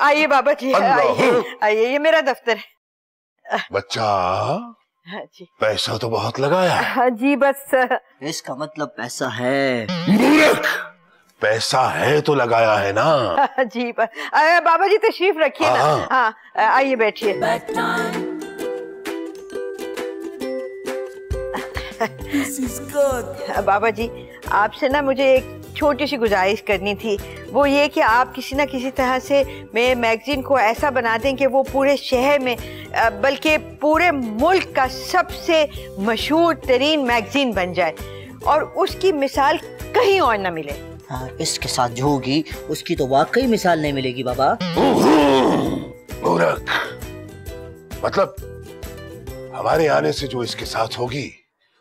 आइए बाबा जी, आइए आइए, ये मेरा दफ्तर है। बच्चा जी। पैसा तो बहुत लगाया। जी बस। इसका मतलब पैसा है। मूर्ख, पैसा है तो लगाया है ना। जी बस। बाबा जी तशरीफ रखिए ना। हाँ आइए बैठिए। बाबा जी आपसे ना मुझे एक छोटी सी गुजारिश करनी थी, वो ये कि आप किसी ना किसी तरह से मेरे मैगजीन को ऐसा बना दें कि वो पूरे शहर में बल्कि पूरे मुल्क का सबसे मशहूर तरीन मैगजीन बन जाए और उसकी मिसाल कहीं और ना मिले। हाँ, इसके साथ जो होगी उसकी तो वाकई मिसाल नहीं मिलेगी बाबा। मूर्ख, मतलब हमारे आने से जो इसके साथ होगी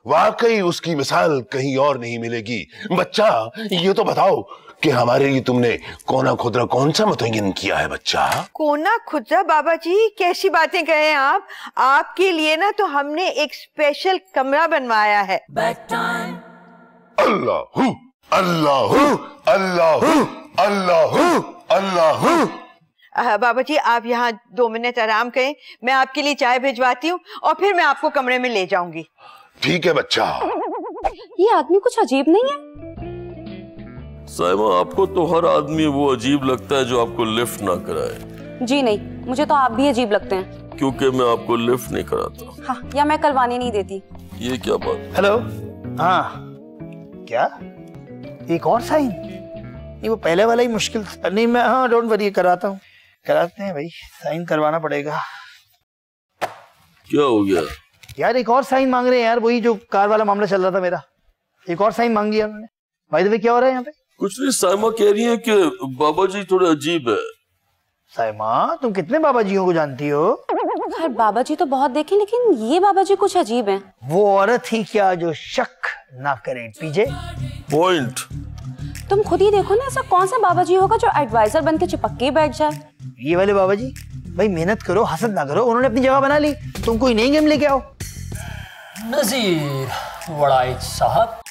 वाकई उसकी मिसाल कहीं और नहीं मिलेगी। बच्चा ये तो बताओ कि हमारे लिए तुमने कोना खुदरा कौन सा मुतय्यन किया है बच्चा? कोना खुदरा? बाबा जी कैसी बातें कर रहे हैं आप? आपके लिए ना तो हमने एक स्पेशल कमरा बनवाया है। अल्लाहू अल्लाहू अल्लाहू अल्लाहू अल्लाहू। बाबा जी आप यहाँ 2 मिनट आराम करें, मैं आपके लिए चाय भिजवाती हूँ और फिर मैं आपको कमरे में ले जाऊंगी। ठीक है बच्चा। ये आदमी कुछ अजीब नहीं है? साइमा आपको तो हर आदमी वो अजीब लगता है जो आपको लिफ्ट ना कराए। जी नहीं, मुझे तो आप भी अजीब लगते हैं। क्योंकि मैं आपको लिफ्ट नहीं कराता। हाँ, या मैं करवाने नहीं देती। ये क्या बात? हेलो। हाँ क्या एक और साइन? नहीं वो पहले वाला ही मुश्किल नहीं, मैं हाँ डोंट वरी कराता हूँ। कराते हैं भाई, साइन करवाना पड़ेगा। क्या हो गया यार? एक और साइन मांग रहे हैं यार, वही जो कार वाला मामला चल रहा था मेरा, एक और साइन मांगी है उन्होंने। भाई देखिए क्या हो रहा है यहाँ पे? कुछ नहीं, साइमा कह रही है कि बाबा जी थोड़े अजीब है। साइमा तुम कितने बाबा जियों को जानती हो? खैर बाबा जी तो बहुत देखे, लेकिन ये बाबा जी कुछ अजीब हैं। वो औरत ही क्या जो शक ना करे। पीजे पॉइंट। तुम खुद ही देखो ना, ऐसा कौन सा बाबा जी होगा जो एडवाइजर बन के चिपक के बैठ जाए? ये वाले बाबा जी। भाई मेहनत करो, हसद ना करो, उन्होंने अपनी जगह बना ली, तुम कोई नई गेम लेके आओ। नजीर वड़ाइच साहब,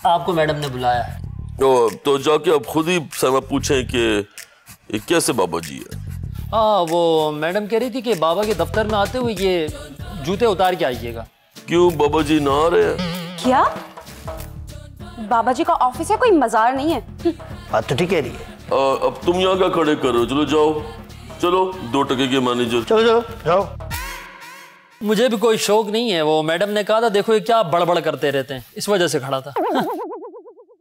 आपको मैडम ने बुलाया है। तो जाके अब खुद ही साइमा पूछें कि ये कैसे बाबा जी है। हाँ वो मैडम कह रही थी कि बाबा के दफ्तर में आते हुए ये जूते उतार के आइएगा। क्यों बाबा जी ना आ रहे हैं? क्या बाबा जी का ऑफिस है, कोई मजार नहीं है। बात तो ठीक कह रही है। अब तुम यहाँ क्या खड़े कर रहे हो? चलो जाओ, चलो 2 टके के मैनेजर। चलो चलो जाओ। मुझे भी कोई शौक नहीं है, वो मैडम ने कहा था देखो ये क्या बड़बड़ करते रहते हैं, इस वजह से खड़ा था।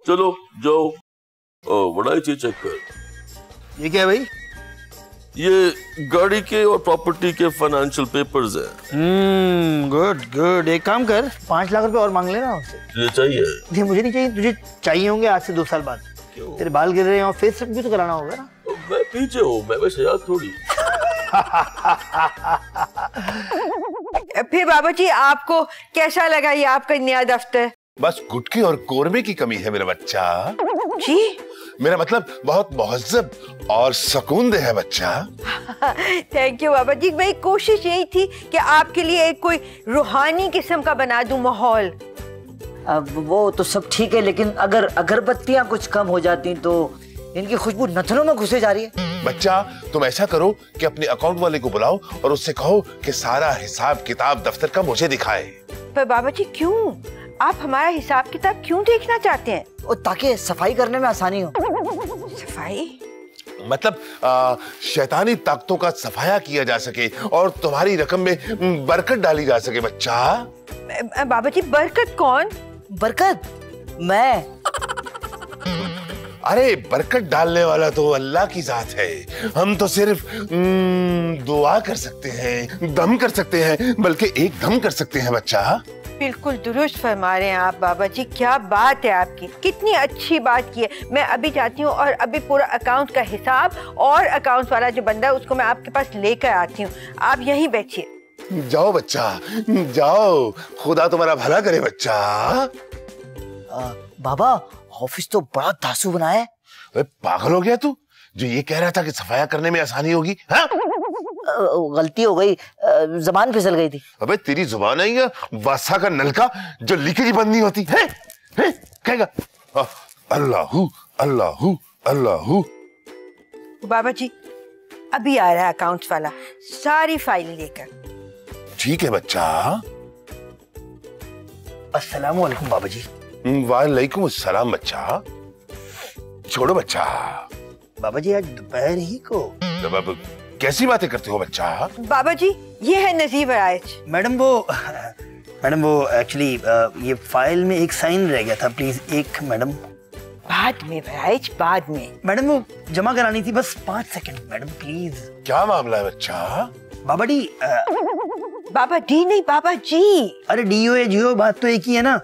चलो जाओ। बड़ा चेक कर। ये क्या है भाई? ये गाड़ी के और प्रॉपर्टी के फाइनेंशियल पेपर्स हैं। Good good. एक काम कर, 5 लाख रुपए और मांग लेना उससे। तुझे चाहिए? नहीं मुझे नहीं चाहिए, तुझे चाहिए होंगे आज से 2 साल बाद। तेरे बाल गिर रहे हैं और फेस कट भी तो कराना होगा ना। मैं पीछे हूँ, मैं वैसे याद थोड़ी। फिर बाबा जी आपको कैसा लगा ये आपका नया दफ्तर? बस गुटकी और कोरमे की कमी है मेरा बच्चा। जी मेरा मतलब बहुत महज़्ज़ब और सुकूनदेह है बच्चा। थैंक यू बाबा जी। मेरी कोशिश यही थी कि आपके लिए एक कोई रूहानी किस्म का बना दूं माहौल। अब वो तो सब ठीक है, लेकिन अगर अगरबत्तियां कुछ कम हो जाती तो। इनकी खुशबू नथनों में घुसे जा रही है। बच्चा तुम ऐसा करो कि अपने अकाउंट वाले को बुलाओ और उससे कहो कि सारा हिसाब किताब दफ्तर का मुझे दिखाए। पर बाबा जी क्यों? आप हमारा हिसाब किताब क्यों देखना चाहते हैं? और ताकि सफाई करने में आसानी हो। सफाई मतलब शैतानी ताकतों का सफाया किया जा सके और तुम्हारी रकम में बरकत डाली जा सके बच्चा। बाबा जी बरकत कौन? बरकत मैं। अरे बरकत डालने वाला तो अल्लाह की जात है। हम तो सिर्फ दुआ कर सकते हैं, दम कर सकते हैं, बल्कि एक दम कर सकते हैं बच्चा। बिल्कुल दुरुस्त फरमा रहे हैं आप बाबा जी। क्या बात है आपकी, कितनी अच्छी बात की है। मैं अभी जाती हूँ और अभी पूरा अकाउंट का हिसाब और अकाउंट वाला जो बंदा है उसको मैं आपके पास लेकर आती हूँ। आप यहीं बैठिए। जाओ बच्चा जाओ, खुदा तुम्हारा भला करे बच्चा। बाबा ऑफिस तो बड़ा धांसू बना है। पागल हो गया तू, जो ये कह रहा था कि सफाया करने में आसानी होगी। हाँ? गलती हो गई, ज़बान फिसल गई थी। अबे तेरी जुबान है या वासा का नलका जो लीकेज बंद नहीं होती है? कहेगा अल्लाहू अल्लाहू अल्लाहू। बाबा जी अभी आ रहा है अकाउंट्स वाला सारी फाइल लेकर। ठीक है बच्चा। अस्सलाम वालेकुम बाबा जी। वालेकुम अस्सलाम बच्चा। छोड़ो बच्चा। बाबा जी आज दोपहर ही को। कैसी बातें करते हो बच्चा? बाबा जी ये है नजीब राइज। मैडम वो एक्चुअली ये फाइल में एक साइन रह गया था, प्लीज एक मैडम। बाद में राइज, बाद में। मैडम वो जमा करानी थी, बस 5 सेकंड मैडम प्लीज। क्या मामला है बच्चा? बाबा डी बाबा डी नहीं बाबा जी। अरे डीओ या जियो बात तो एक ही है ना।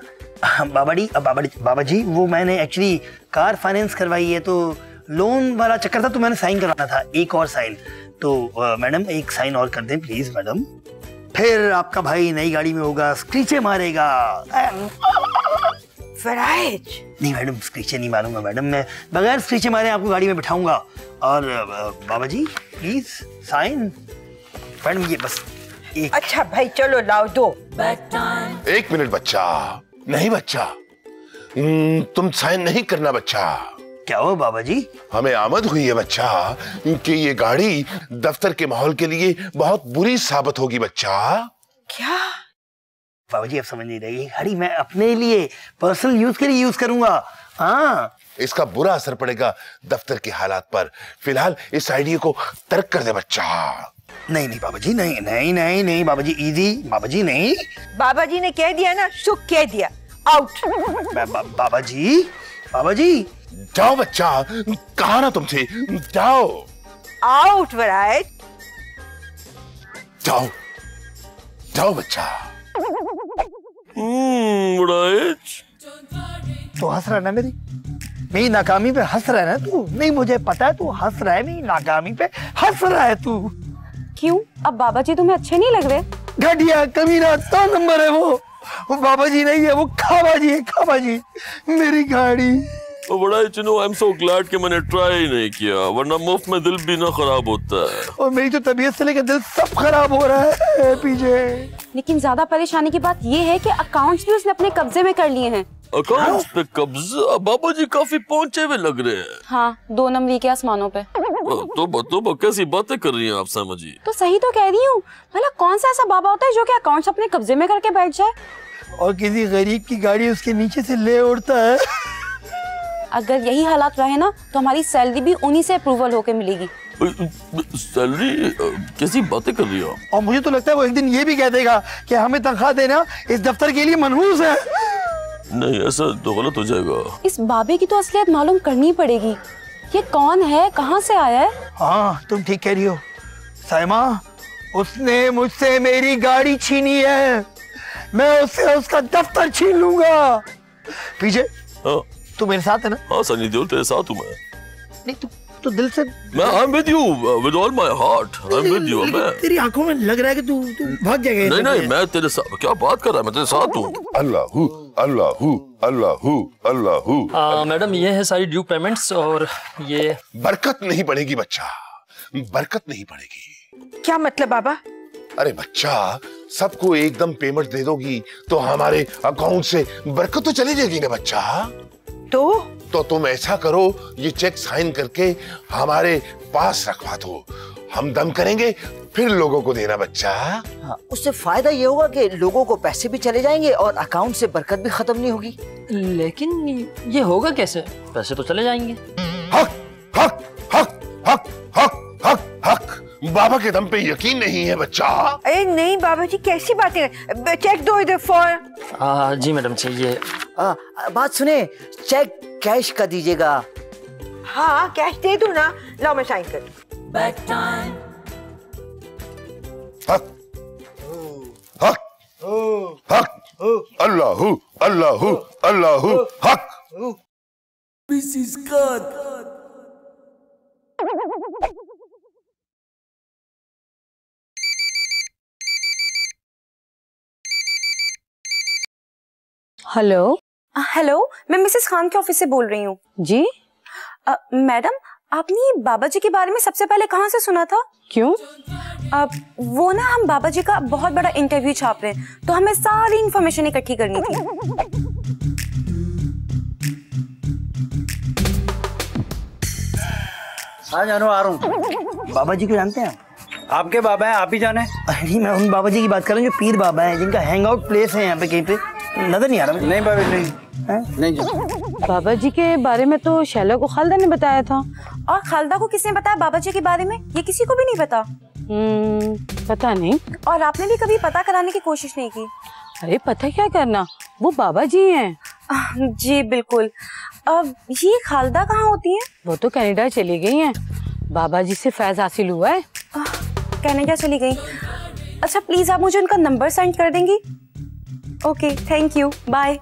बाबा जी वो मैंने एक्चुअली कार फाइनेंस करवाई है, तो लोन वाला चक्कर था, तो मैंने साइन करवाना था, एक और साइन। तो मैडम एक साइन और कर दें प्लीज मैडम, फिर आपका भाई नई गाड़ी में होगा, स्क्रीचे मारेगा। फराइज नहीं मैडम स्क्रीचे नहीं मारूंगा मैडम, मैं बगैर स्क्रीचे मारे आपको गाड़ी में बिठाऊंगा। और बाबा जी प्लीज साइन। मैडम ये बस एक। अच्छा भाई चलो लाओ दो। 1 मिनट बच्चा। नहीं बच्चा, तुम साइन नहीं करना बच्चा। क्या हो बाबा जी? हमें आमद हुई है बच्चा कि ये गाड़ी दफ्तर के माहौल के लिए बहुत बुरी साबित होगी बच्चा। क्या? बाबा जी आप समझ नहीं रहे, गाड़ी मैं अपने लिए पर्सनल यूज के लिए यूज करूंगा। हाँ इसका बुरा असर पड़ेगा दफ्तर के हालात पर। फिलहाल इस आइडिया को तर्क कर दे बच्चा। नहीं बाबा जी, नहीं बाबा जी, इजी बाबा जी नहीं। बाबा जी ने कह दिया ना, सुख कह दिया, आउट। बाबा जी जाओ बच्चा, कहा ना तुमसे, जाओ आउट। वराइज जाओ बच्चा। तो हंस रहा है ना मेरी नाकामी पे हंस रहा है ना तू? नहीं मुझे पता है तू हंस रहा है, मेरी नाकामी पे हंस रहा है तू। क्यों? अब बाबा जी तुम्हें अच्छे नहीं लग रहे? घटिया कमीना 100 नंबर है वो बाबा जी नहीं है, वो खाबाजी है, खाबाजी। मेरी गाड़ी बड़ा चिनो, आई एम सो ग्लैड कि मैंने ट्राई नहीं किया, वरना मुफ्त में दिल भी ना खराब होता है। और मेरी तो तबीयत से लेकर दिल सब खराब हो रहा है पीछे। लेकिन ज्यादा परेशानी की बात ये है कि अकाउंट्स भी उसने अपने कब्जे में कर लिए हैं। अकाउंट्स पे कब्जा? बाबा जी काफी पहुंचे हुए लग रहे हैं। हाँ 2 नंबरी के आसमानों पे। तो कैसी बातें कर रही हैं आप सामा जी? तो सही तो कह रही हूँ, मतलब कौन सा ऐसा बाबा होता है जो कि अकाउंट्स अपने कब्जे में करके बैठ जाए और किसी गरीब की गाड़ी उसके नीचे से ले उड़ता है। अगर यही हालात रहे ना तो हमारी सैलरी भी उन्हीं से अप्रूवल होके मिलेगी। सैलरी? कैसी बातें कर रही हो? और मुझे तो लगता है वो एक दिन ये भी कह देगा कि हमें तनख्वाह देना इस दफ्तर के लिए मनहूस है। नहीं ऐसा तो गलत हो जाएगा। इस बाबे की तो असलियत मालूम करनी पड़ेगी। ये कौन है, कहाँ से आया है? हाँ तुम ठीक कह रही हो साइमा, उसने मुझसे मेरी गाड़ी छीनी है, मैं उससे उसका दफ्तर छीन लूंगा। पीछे हाँ तू मेरे साथ है ना? हाँ सनी देओल तेरे साथ हूँ मैं। नहीं तू दिल से। मैं I'm with you with all my heart. I'm with you मैं। तेरी आंखों में लग रहा है कि तू भाग जाएगा। नहीं मैं तेरे साथ, क्या बात कर रहा है, मैं तेरे साथ हूँ। अल्लाहू अल्लाहू अल्लाहू अल्लाहू। मैडम ये है सारी ड्यू पेमेंट्स और ये। बरकत नहीं पड़ेगी बच्चा, बरकत नहीं पड़ेगी। क्या मतलब बाबा? अरे बच्चा, सबको एकदम पेमेंट दे दोगी तो हमारे अकाउंट से बरकत तो चली जाएगी ना बच्चा। तो तुम ऐसा करो, ये चेक साइन करके हमारे पास रखवा दो, हम दम करेंगे फिर लोगों को देना बच्चा। हाँ, उससे फायदा ये होगा कि लोगों को पैसे भी चले जाएंगे और अकाउंट से बरकत भी खत्म नहीं होगी। लेकिन ये होगा कैसे? पैसे तो चले जाएंगे। हक हक हक हक हक हक हक। बाबा के दम पे यकीन नहीं है बच्चा? अरे नहीं बाबा जी कैसी बातें, चेक दो इधर फौरन। जी मैडम चाहिए। बात सुने, चेक कैश का दीजिएगा। हाँ कैश दे दूं ना, लाओ मैं साइन कर दूं। हक हक हक अल्लाहू अल्लाहू अल्लाहू हक। हेलो हेलो, मैं मिसेस खान के ऑफिस से बोल रही हूँ। जी मैडम, आपने बाबा जी के बारे में सबसे पहले कहाँ से सुना था? क्यों? वो ना हम बाबा जी का बहुत बड़ा इंटरव्यू छाप रहे हैं, तो हमें सारी इंफॉर्मेशन इकट्ठी करनी थी। हाँ जानो आ रहा हूँ। बाबा जी को जानते हैं आप? आपके बाबा हैं, आप ही जाने। अरे मैं उन बाबा जी की बात कर रहा हूँ जो पीर बाबा हैं, जिनका हैंग आउट प्लेस है यहाँ पे कहीं पे। नजर नहीं आ रहा मुझे। नहीं बाबा नहीं, नहीं जी। बाबा जी के बारे में तो शैला को खालदा ने बताया था। और खालदा को किसने बताया बाबा जी के बारे में? ये किसी को भी नहीं पता। पता नहीं। और आपने भी कभी पता कराने की कोशिश नहीं की? अरे पता क्या करना, वो बाबा जी हैं। जी बिल्कुल। अब ये खालदा कहाँ होती हैं? वो तो कनाडा चली गई हैं। बाबा जी से फैज हासिल हुआ है। कनाडा चली गई? अच्छा प्लीज आप मुझे उनका नंबर सेंड कर देंगी? Okay thank you, bye.